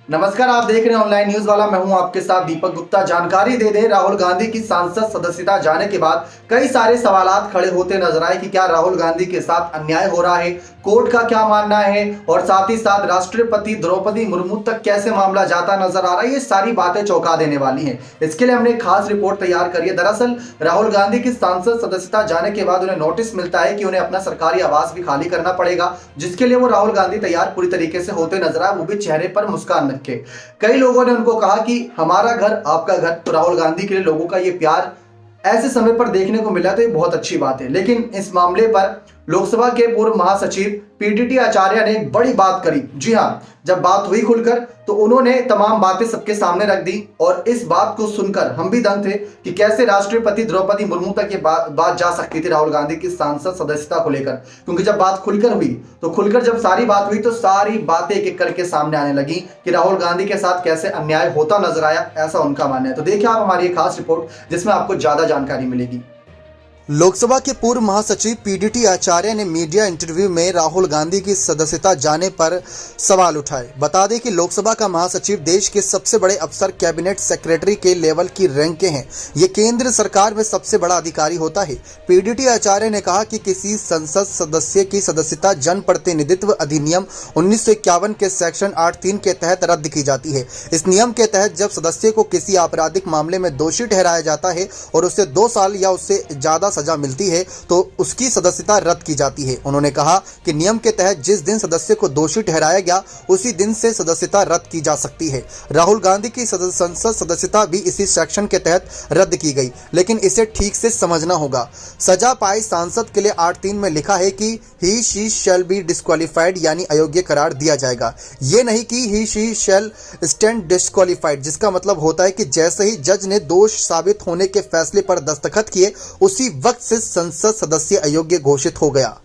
नमस्कार, आप देख रहे हैं ऑनलाइन न्यूज वाला। मैं हूं आपके साथ दीपक गुप्ता। जानकारी दे दें, राहुल गांधी की सांसद सदस्यता जाने के बाद कई सारे सवालात खड़े होते नजर आए कि क्या राहुल गांधी के साथ अन्याय हो रहा है, कोर्ट का क्या मानना है और साथ ही साथ राष्ट्रपति द्रौपदी मुर्मू तक कैसे मामला जाता नजर आ रहा है। ये सारी बातें चौंका देने वाली हैं। इसके लिए हमने एक खास रिपोर्ट तैयार करी है। दरअसल राहुल गांधी की सांसद सदस्यता जाने के बाद उन्हें नोटिस मिलता है कि उन्हें अपना सरकारी आवास भी खाली करना पड़ेगा, जिसके लिए वो राहुल गांधी तैयार पूरी तरीके से होते नजर आए, वो भी चेहरे पर मुस्कान रखे। कई लोगों ने उनको कहा कि हमारा घर आपका घर। तो राहुल गांधी के लिए लोगों का ये प्यार ऐसे समय पर देखने को मिला, तो ये बहुत अच्छी बात है। लेकिन इस मामले पर लोकसभा के पूर्व महासचिव पीडीटी आचार्य ने एक बड़ी बात करी। जी हां, जब बात हुई खुलकर तो उन्होंने तमाम बातें सबके सामने रख दी और इस बात को सुनकर हम भी दंग थे कि कैसे राष्ट्रपति द्रौपदी मुर्मू तक ये बात जा सकती थी राहुल गांधी की सांसद सदस्यता को लेकर। क्योंकि जब बात खुलकर हुई तो खुलकर जब सारी बात हुई तो सारी बातें एक एक करके सामने आने लगी कि राहुल गांधी के साथ कैसे अन्याय होता नजर आया, ऐसा उनका मानना है। तो देखिए आप हमारी एक खास रिपोर्ट जिसमें आपको ज्यादा जानकारी मिलेगी। लोकसभा के पूर्व महासचिव पीडीटी आचार्य ने मीडिया इंटरव्यू में राहुल गांधी की सदस्यता जाने पर सवाल उठाए। बता दें कि लोकसभा का महासचिव देश के सबसे बड़े अफसर कैबिनेट सेक्रेटरी के लेवल की रैंक के हैं। ये केंद्र सरकार में सबसे बड़ा अधिकारी होता है। पीडीटी आचार्य ने कहा कि किसी संसद सदस्य की सदस्यता जनप्रतिनिधित्व अधिनियम 1951 के सेक्शन 8(3) के तहत रद्द की जाती है। इस नियम के तहत जब सदस्य को किसी आपराधिक मामले में दोषी ठहराया जाता है और उसे 2 साल या उससे ज्यादा सजा मिलती है तो उसकी सदस्यता रद्द की जाती है। उन्होंने कहा कि नियम के तहत जिस दिन सदस्य को दोषी ठहराया गया उसी दिन से सदस्यता रद्द की जा सकती है। राहुल गांधी की संसद सदस्यता भी इसी सेक्शन के तहत रद्द की गई, लेकिन इसे ठीक से समझना होगा। सजा पाए सांसद के लिए 8(3) में लिखा है कि ही शी शैल बी डिस्क्वालीफाइड, यानी अयोग्य करार दिया जाएगा। ये नहीं कि ही शी शैल स्टैंड डिस्क्वालीफाइड, जिसका मतलब होता है कि जैसे ही जज ने दोष साबित होने के फैसले पर दस्तखत किए उसी वक्त से संसद सदस्य अयोग्य घोषित हो गया।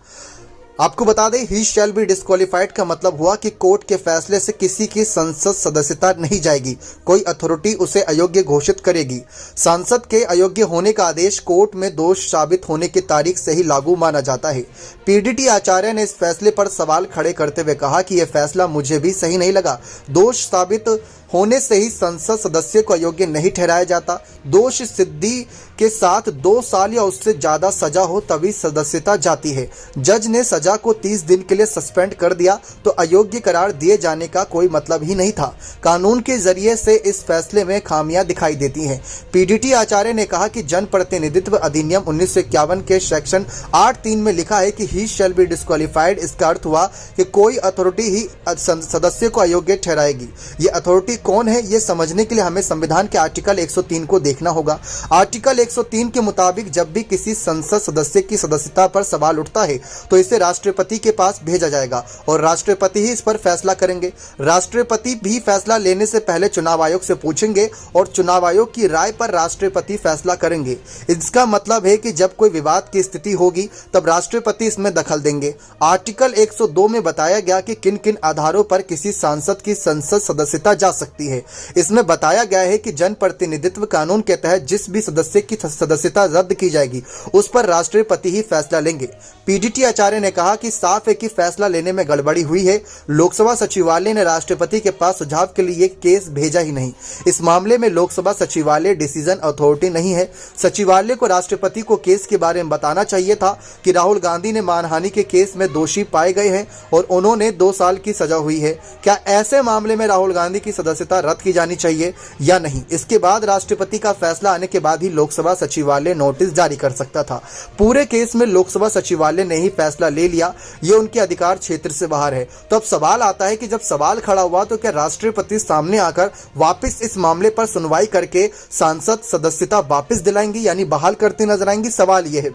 आपको बता दें, ही शैल बी डिस्क्वालीफाइड का मतलब हुआ कि कोर्ट के फैसले से किसी की संसद सदस्यता नहीं जाएगी, कोई अथॉरिटी उसे अयोग्य घोषित करेगी। सांसद के अयोग्य होने का आदेश कोर्ट में दोष साबित होने की तारीख से ही लागू माना जाता है। पीडीटी आचार्य ने इस फैसले पर सवाल खड़े करते हुए कहा कि यह फैसला मुझे भी सही नहीं लगा। दोष साबित होने से ही संसद सदस्य को अयोग्य नहीं ठहराया जाता। दोष सिद्धि के साथ 2 साल या उससे ज्यादा सजा हो तभी सदस्यता जाती है। जज ने सजा को 30 दिन के लिए सस्पेंड कर दिया तो अयोग्य करार दिए जाने का कोई मतलब ही नहीं था। कानून के जरिए से इस फैसले में खामियां दिखाई देती हैं। पीडीटी आचार्य ने कहा कि जनप्रतिनिधित्व अधिनियम 1951 के सेक्शन 8(3) में लिखा है कि ही शैल बी डिस्क्वालीफाइड। इसका अर्थ हुआ कि कोई अथॉरिटी ही सदस्य को अयोग्य ठहराएगी। ये अथॉरिटी कौन है, ये समझने के लिए हमें संविधान के आर्टिकल 103 को देखना होगा। आर्टिकल 103 के मुताबिक जब भी किसी संसद सदस्य की सदस्यता पर सवाल उठता है तो इसे राष्ट्रपति के पास भेजा जाएगा और राष्ट्रपति ही इस पर फैसला करेंगे। राष्ट्रपति भी फैसला लेने से पहले चुनाव आयोग से पूछेंगे और चुनाव आयोग की राय पर राष्ट्रपति फैसला करेंगे। इसका मतलब है कि जब कोई विवाद की स्थिति होगी तब राष्ट्रपति इसमें दखल देंगे। आर्टिकल 102 में बताया गया कि किन किन आधारों पर किसी सांसद की संसद सदस्यता जा सकती है। इसमें बताया गया है कि जनप्रतिनिधित्व कानून के तहत जिस भी सदस्य की सदस्यता रद्द की जाएगी उस पर राष्ट्रपति ही फैसला लेंगे। पीडीटी आचार्य ने कहा कि साफ है कि फैसला लेने में गड़बड़ी हुई है। लोकसभा सचिवालय ने राष्ट्रपति के पास सुझाव के लिए केस भेजा ही नहीं। इस मामले में लोकसभा सचिवालय डिसीजन अथॉरिटी नहीं है। सचिवालय को राष्ट्रपति को केस के बारे में बताना चाहिए था कि राहुल गांधी ने मानहानि के केस में दोषी पाए गए हैं और उन्होंने 2 साल की सजा हुई है। क्या ऐसे मामले में राहुल गांधी की सदस्यता रद्द की जानी चाहिए या नहीं? इसके बाद राष्ट्रपति का फैसला आने के बाद ही लोकसभा सचिवालय नोटिस जारी कर सकता था। पूरे केस में लोकसभा सचिवालय ने ही फैसला ले लिया। ये उनके अधिकार क्षेत्र से बाहर है। तो अब सवाल आता है कि जब सवाल खड़ा हुआ तो क्या राष्ट्रपति सामने आकर वापस इस मामले पर सुनवाई करके सांसद सदस्यता वापस दिलाएंगी, यानी बहाल करते नजर आएंगी? सवाल यह है,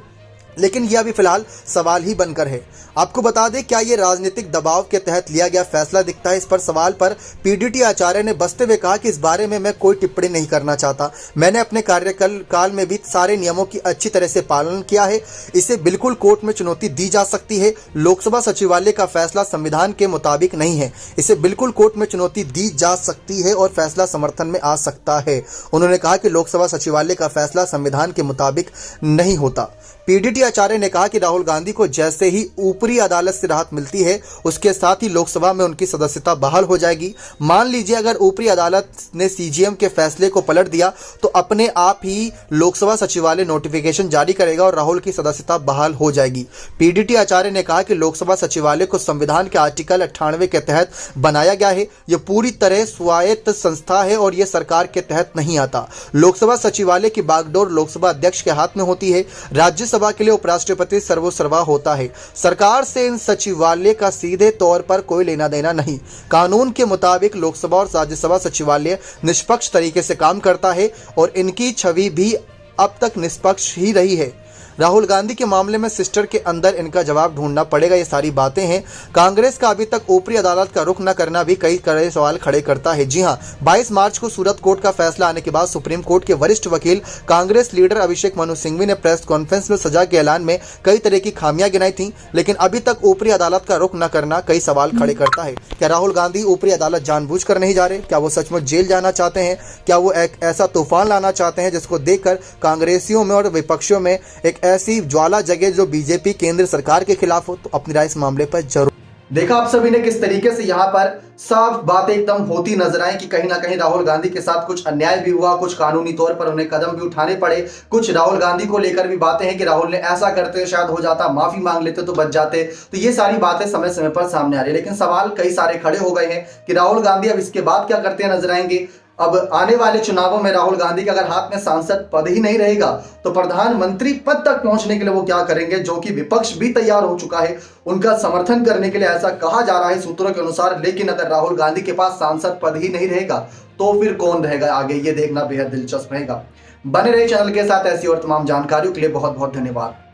लेकिन यह अभी फिलहाल सवाल ही बनकर है। आपको बता दें, क्या यह राजनीतिक दबाव के तहत लिया गया फैसला दिखता है? इस पर सवाल पर पीडीटी आचार्य ने बसते हुए कहा कि इस बारे में मैं कोई टिप्पणी नहीं करना चाहता। मैंने अपने कार्यकाल में भी सारे नियमों की अच्छी तरह से पालन किया है। इसे बिल्कुल कोर्ट में चुनौती दी जा सकती है। लोकसभा सचिवालय का फैसला संविधान के मुताबिक नहीं है। इसे बिल्कुल कोर्ट में चुनौती दी जा सकती है और फैसला समर्थन में आ सकता है। उन्होंने कहा कि लोकसभा सचिवालय का फैसला संविधान के मुताबिक नहीं होता। पीडीटी आचार्य ने कहा कि राहुल गांधी को जैसे ही ऊपरी ऊपरी अदालत से राहत मिलती है, उसके साथ ही लोकसभा में उनकी सदस्यता बहाल हो जाएगी। मान लीजिए अगर ऊपरी अदालत ने सीजीएम के फैसले को पलट दिया तो अपने आप ही लोकसभा सचिवालय नोटिफिकेशन जारी करेगा और राहुल की सदस्यता बहाल हो जाएगी। पीडीटी आचार्य ने कहा कि लोकसभा सचिवालय को संविधान के आर्टिकल 98 के तहत बनाया गया है। यह पूरी तरह स्वायत्त संस्था है और यह सरकार के तहत नहीं आता। लोकसभा सचिवालय की बागडोर लोकसभा अध्यक्ष के हाथ में होती है। राज्यसभा के लिए उपराष्ट्रपति सर्वोसर्वा होता है। सरकार से इन सचिवालय का सीधे तौर पर कोई लेना देना नहीं। कानून के मुताबिक लोकसभा और राज्यसभा सचिवालय निष्पक्ष तरीके से काम करता है और इनकी छवि भी अब तक निष्पक्ष ही रही है। राहुल गांधी के मामले में सिस्टर के अंदर इनका जवाब ढूंढना पड़ेगा। ये सारी बातें हैं। कांग्रेस का अभी तक ऊपरी अदालत का रुख न करना भी कई कड़े सवाल खड़े करता है। जी हां, 22 मार्च को सूरत कोर्ट का फैसला आने के बाद सुप्रीम कोर्ट के वरिष्ठ वकील कांग्रेस लीडर अभिषेक मनु सिंघवी ने प्रेस कॉन्फ्रेंस में सजा के ऐलान में कई तरह की खामियां गिनाई थी, लेकिन अभी तक ऊपरी अदालत का रुख न करना कई सवाल खड़े करता है। क्या राहुल गांधी ऊपरी अदालत जानबूझकर नहीं जा रहे? क्या वो सचमुच जेल जाना चाहते हैं? क्या वो एक ऐसा तूफान लाना चाहते हैं जिसको देखकर कांग्रेसियों में और विपक्षियों में एक ऐसी ज्वाला जगह जो बीजेपी केंद्र सरकार के खिलाफ हो? तो अपनी राय इस मामले पर जरूर। देखा आप सभी ने किस तरीके से यहाँ पर साफ बातें एकदम होती नजर आई कि कहीं ना कहीं राहुल गांधी के साथ कुछ अन्याय भी हुआ, कुछ कानूनी तौर पर उन्हें कदम भी उठाने पड़े। कुछ राहुल गांधी को लेकर भी बातें हैं कि राहुल ने ऐसा करते शायद हो जाता, माफी मांग लेते तो बच जाते। तो ये सारी बातें समय समय पर सामने आ रही है, लेकिन सवाल कई सारे खड़े हो गए हैं कि राहुल गांधी अब इसके बाद क्या करते नजर आएंगे। अब आने वाले चुनावों में राहुल गांधी का अगर हाथ में सांसद पद ही नहीं रहेगा तो प्रधानमंत्री पद तक पहुंचने के लिए वो क्या करेंगे, जो कि विपक्ष भी तैयार हो चुका है उनका समर्थन करने के लिए, ऐसा कहा जा रहा है सूत्रों के अनुसार। लेकिन अगर राहुल गांधी के पास सांसद पद ही नहीं रहेगा तो फिर कौन रहेगा आगे, ये देखना बेहद दिलचस्प रहेगा। बने रहे चैनल के साथ ऐसी और तमाम जानकारियों के लिए बहुत बहुत धन्यवाद।